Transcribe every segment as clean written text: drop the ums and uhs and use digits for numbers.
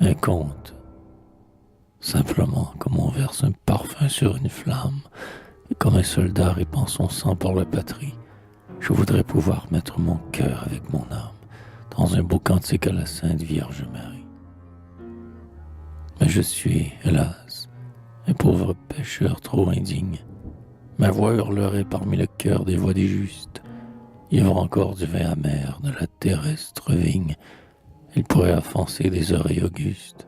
Un conte, simplement comme on verse un parfum sur une flamme, et comme un soldat répand son sang pour la patrie, je voudrais pouvoir mettre mon cœur avec mon âme dans un beau cantique à la Sainte Vierge Marie. Mais je suis, hélas, un pauvre pécheur trop indigne. Ma voix hurlerait parmi le cœur des voix des justes. Ivre encore du vin amer de la terrestre vigne, il pourrait offenser des oreilles augustes.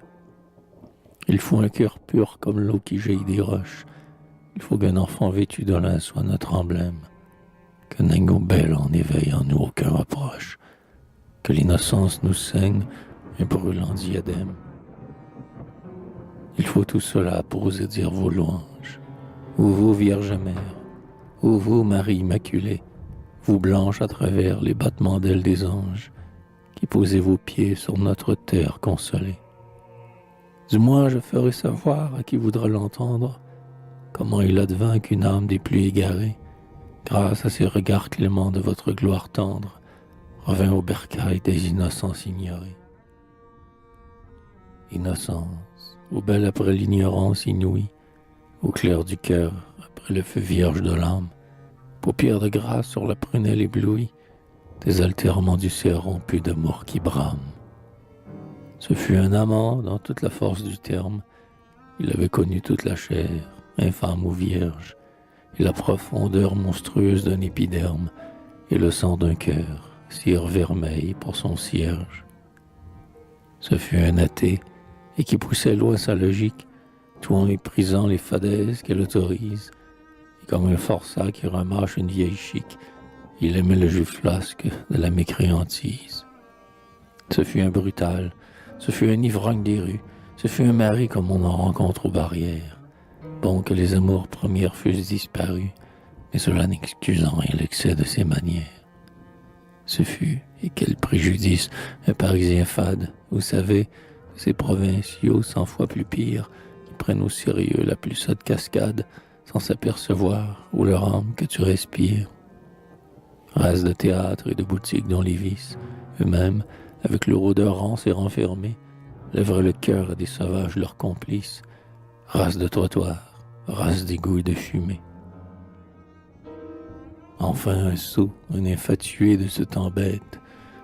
Il faut un cœur pur comme l'eau qui jaillit des roches. Il faut qu'un enfant vêtu de lin soit notre emblème. Que Ningo Bell en éveille en nous aucun reproche. Que l'innocence nous saigne un brûlant diadème. Il faut tout cela pour oser dire vos louanges. Ô vous, Vierge mère, ô vous, Marie Immaculée, vous blanche à travers les battements d'ailes des anges, qui posez vos pieds sur notre terre consolée. Du moins, je ferai savoir à qui voudra l'entendre comment il advint qu'une âme des plus égarées, grâce à ces regards cléments de votre gloire tendre, revint au bercail des innocences ignorées. Innocence, ô belle après l'ignorance inouïe, au clair du cœur, après le feu vierge de l'âme, paupières de grâce sur la prunelle éblouie, désaltèrement du ciel rompu d'amour qui brame. Ce fut un amant dans toute la force du terme, il avait connu toute la chair, infâme ou vierge, et la profondeur monstrueuse d'un épiderme, et le sang d'un cœur, cire vermeille pour son cierge. Ce fut un athée, et qui poussait loin sa logique, tout en méprisant les fadaises qu'elle autorise, et comme un forçat qui remâche une vieille chic, il aimait le jus flasque de la mécréantise. Ce fut un brutal, ce fut un ivrogne des rues, ce fut un mari comme on en rencontre aux barrières. Bon que les amours premières fussent disparues, mais cela n'excusant rien l'excès de ses manières. Ce fut, et quel préjudice, un Parisien fade, vous savez, ces provinciaux 100 fois plus pires, qui prennent au sérieux la plus sotte cascade, sans s'apercevoir, ou leur âme que tu respires. Race de théâtre et de boutiques dont les vices, eux-mêmes, avec leur odeur rance et renfermée, lèveraient le cœur à des sauvages leurs complices, race de trottoirs, race d'égouts et de fumée. Enfin un sot, un infatué de ce temps bête,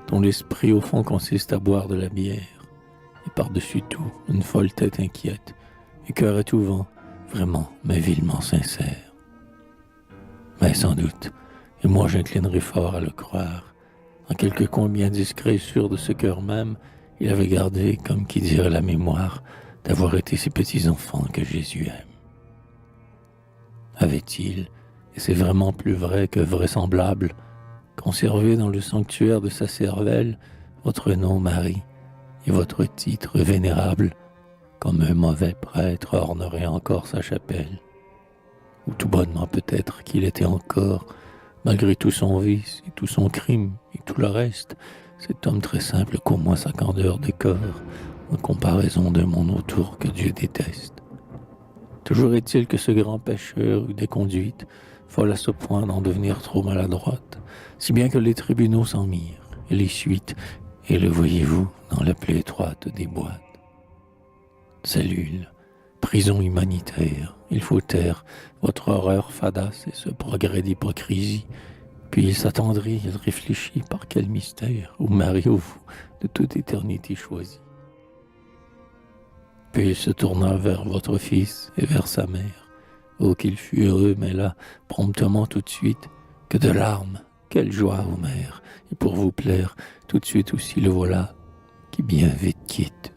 dont l'esprit au fond consiste à boire de la bière, et par-dessus tout, une folle tête inquiète, et cœur étouvant, vraiment, mais vilement sincère. Mais sans doute, et moi j'inclinerai fort à le croire, en quelque coin bien discret et sûr de ce cœur même, il avait gardé, comme qui dirait la mémoire, d'avoir été ces petits enfants que Jésus aime. Avait-il, et c'est vraiment plus vrai que vraisemblable, conservé dans le sanctuaire de sa cervelle votre nom Marie et votre titre vénérable, comme un mauvais prêtre ornerait encore sa chapelle, ou tout bonnement peut-être qu'il était encore, malgré tout son vice et tout son crime et tout le reste, cet homme très simple qu'au moins sa candeur décore, en comparaison d'un monde autour que Dieu déteste. Toujours est-il que ce grand pécheur eut des conduites, folles à ce point d'en devenir trop maladroite, si bien que les tribunaux s'en mirent, et les suites, et le voyez-vous dans la plus étroite des boîtes. Cellule, prison humanitaire, il faut taire votre horreur fadasse et ce progrès d'hypocrisie, puis il s'attendrit, il réfléchit par quel mystère, ou Marie ou vous, de toute éternité choisie. Puis il se tourna vers votre fils et vers sa mère. Oh, qu'il fut heureux, mais là, promptement tout de suite, que de larmes, quelle joie, ô mère, et pour vous plaire, tout de suite aussi le voilà, qui bien vite quitte.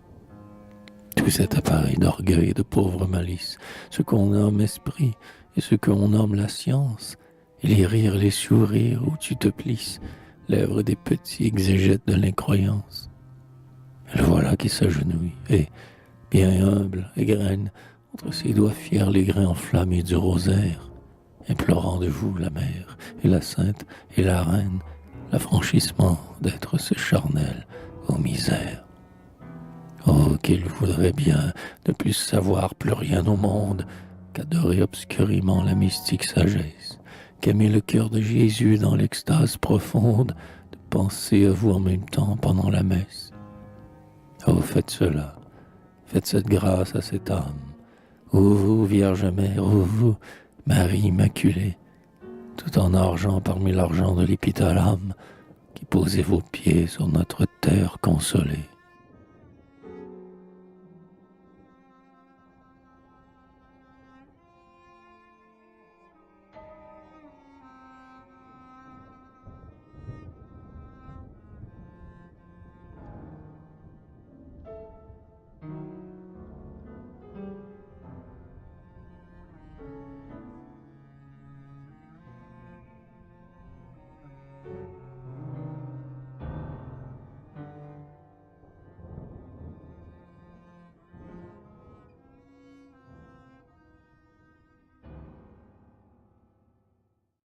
Tout cet appareil d'orgueil et de pauvre malice, ce qu'on nomme esprit et ce qu'on nomme la science, et les rires, les sourires où tu te plisses, lèvres des petits exégètes de l'incroyance. Le voilà qui s'agenouille, et, bien humble, égrène, entre ses doigts fiers les grains enflammés du rosaire, implorant de vous, la mère, et la sainte, et la reine, l'affranchissement d'être ce charnel aux misères. Oh, qu'il voudrait bien ne plus savoir plus rien au monde qu'adorer obscurément la mystique sagesse, qu'aimer le cœur de Jésus dans l'extase profonde, de penser à vous en même temps pendant la messe. Oh, faites cela, faites cette grâce à cette âme. Ô vous, Vierge Mère, ô vous, Marie Immaculée, tout en argent parmi l'argent de l'épithalame, qui posez vos pieds sur notre terre consolée.